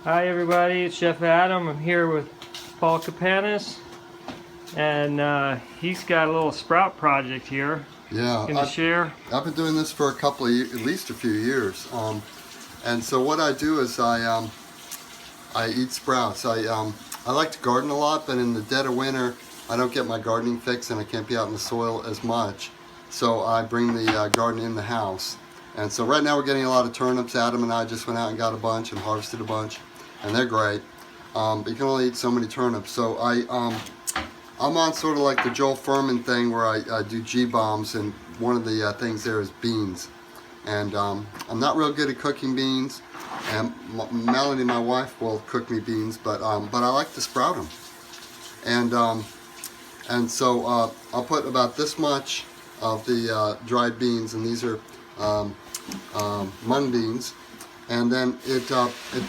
Hi everybody, it's Chef Adam. I'm here with Paul Campanis, and he's got a little sprout project here. Yeah, Can you share? I've been doing this for a couple of years, at least a few years. And so what I do is I eat sprouts. I like to garden a lot, but in the dead of winter, I don't get my gardening fix and I can't be out in the soil as much. So I bring the garden in the house. And so right now we're getting a lot of turnips. Adam and I just went out and got a bunch and harvested a bunch, and they're great. But you can only eat so many turnips. So I'm on sort of like the Joel Furman thing where I do G-bombs, and one of the things there is beans. And I'm not real good at cooking beans, and Melanie, my wife, will cook me beans, but I like to sprout them. And so I'll put about this much of the dried beans, and these are mung beans, and then it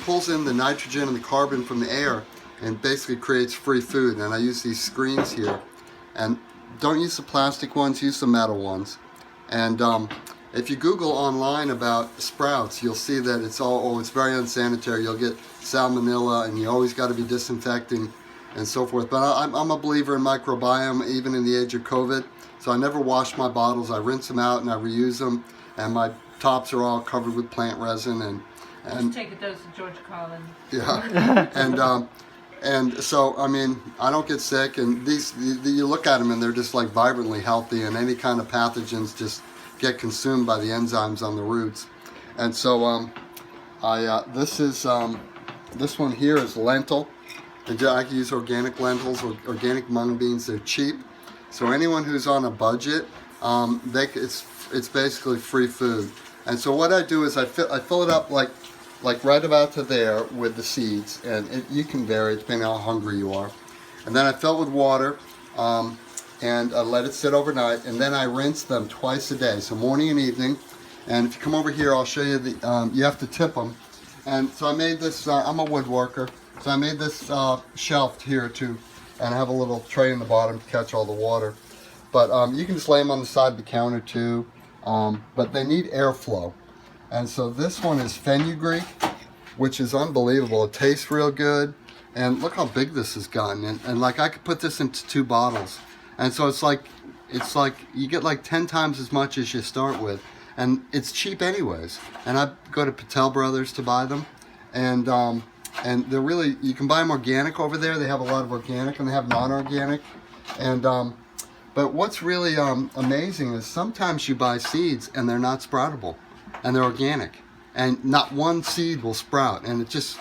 pulls in the nitrogen and the carbon from the air and basically creates free food. And I use these screens here, and don't use the plastic ones, use the metal ones. And if you Google online about sprouts, you'll see that it's it's very unsanitary. You'll get salmonella, and you always got to be disinfecting and so forth. But I'm a believer in microbiome, even in the age of COVID. So I never wash my bottles. I rinse them out and I reuse them, and my tops are all covered with plant resin. And just take a dose of George Carlin. Yeah, and so I mean, I don't get sick, and these you look at them and they're just like vibrantly healthy, and any kind of pathogens just get consumed by the enzymes on the roots. And so this one here is lentil. I can use organic lentils or organic mung beans. They're cheap, so anyone who's on a budget, it's basically free food. And so what I do is I fill it up like right about to there with the seeds, and you can vary depending on how hungry you are. And then I fill it with water, and I let it sit overnight, and then I rinse them twice a day, so morning and evening. And if you come over here, I'll show you you have to tip them. And so I made this, I'm a woodworker, so I made this shelf here too, and I have a little tray in the bottom to catch all the water. But you can just lay them on the side of the counter too, but they need airflow. And so this one is fenugreek, which is unbelievable. It tastes real good, and look how big this has gotten. And like I could put this into 2 bottles, and so it's like you get like 10 times as much as you start with, and it's cheap anyways. And I go to Patel Brothers to buy them, and they're really, you can buy them organic over there. They have a lot of organic, and they have non-organic, and but what's really amazing is sometimes you buy seeds and they're not sproutable, and they're organic, and not one seed will sprout, and it's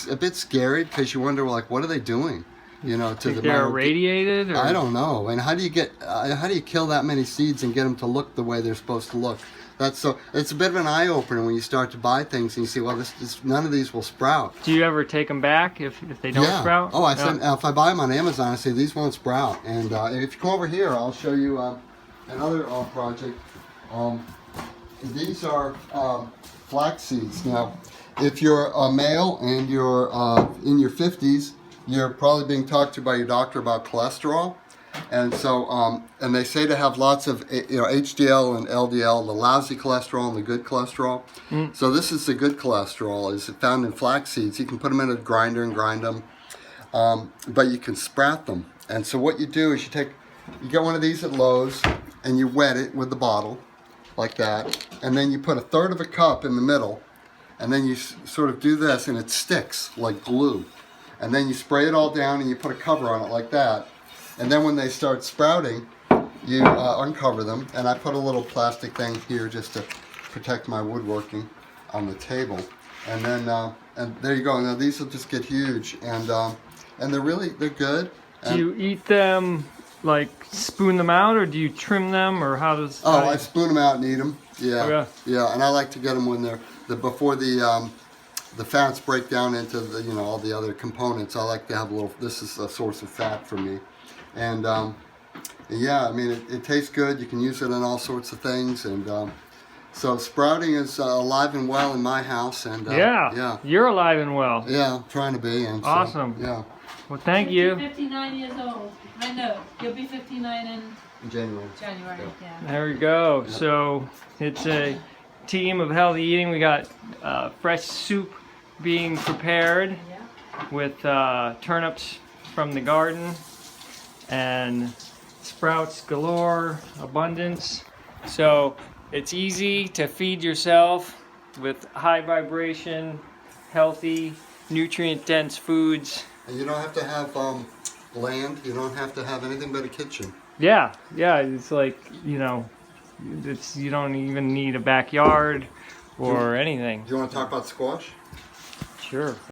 a bit scary because you wonder, like, what are they doing? You know, to the they're irradiated, or? I don't know. And how do you kill that many seeds and get them to look the way they're supposed to look? It's a bit of an eye opener when you start to buy things and you see, well, none of these will sprout. Do you ever take them back if they don't sprout? Oh, if I buy them on Amazon, I say these won't sprout. And if you come over here, I'll show you another project. These are flax seeds. Now, if you're a male and you're in your 50s, you're probably being talked to by your doctor about cholesterol. And so, and they say to have lots of, HDL and LDL, the lousy cholesterol and the good cholesterol. So this is the good cholesterol, is found in flax seeds. You can put them in a grinder and grind them, but you can sprout them. And so what you do is you get one of these at Lowe's, and you wet it with the bottle, like that. And then you put 1/3 of a cup in the middle, and then you sort of do this, and it sticks like glue. And then you spray it all down, and you put a cover on it like that. And then when they start sprouting, you uncover them. And I put a little plastic thing here just to protect my woodworking on the table. And then, and there you go. Now these will just get huge, and they're good. Do you eat them, like spoon them out, or do you trim them, or how does? I spoon them out and eat them. Yeah, okay. Yeah. And I like to get them when before the fats break down into all the other components. I like to have a little. This is a source of fat for me. And yeah, I mean, it tastes good. You can use it in all sorts of things. And so sprouting is alive and well in my house. And yeah, you're alive and well. Yeah, I'm trying to be. And awesome. So, yeah. Well, thank you. 59 years old. I know. You'll be 59 in January. Yeah. There we go. So it's a team of healthy eating. We got fresh soup being prepared with turnips from the garden and sprouts galore, abundance. So it's easy to feed yourself with high vibration, healthy, nutrient dense foods. And you don't have to have land. You don't have to have anything but a kitchen. Yeah, it's like, you know, you don't even need a backyard or anything. Do you want to talk about squash? Sure.